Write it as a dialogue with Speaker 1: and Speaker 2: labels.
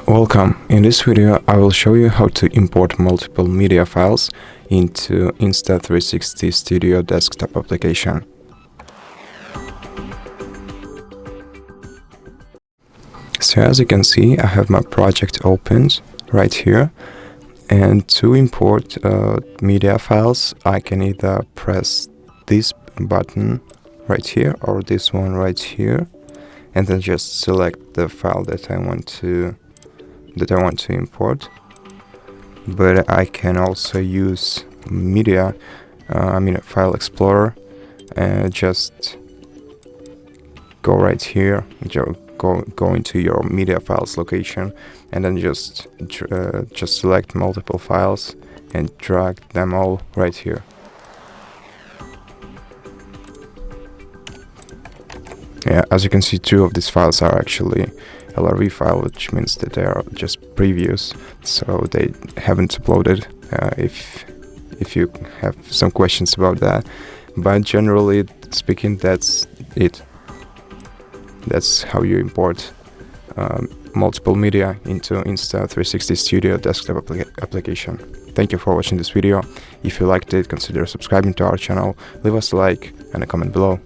Speaker 1: Welcome. In this video I will show you how to import multiple media files into Insta360 Studio Desktop application. So as you can see, I have my project opened right here, and to import media files I can either press this button right here or this one right here, and then just select the file that I want to import. But I can also use File Explorer, and just go right here, go into your media files location, and then just select multiple files and drag them all right here. Yeah, as you can see, two of these files are actually LRV file, which means that they are just previews, so they haven't uploaded. If you have some questions about that, but generally speaking, that's it. That's how you import multiple media into Insta360 Studio Desktop application. Thank you for watching this video. If you liked it, consider subscribing to our channel, leave us a like and a comment below.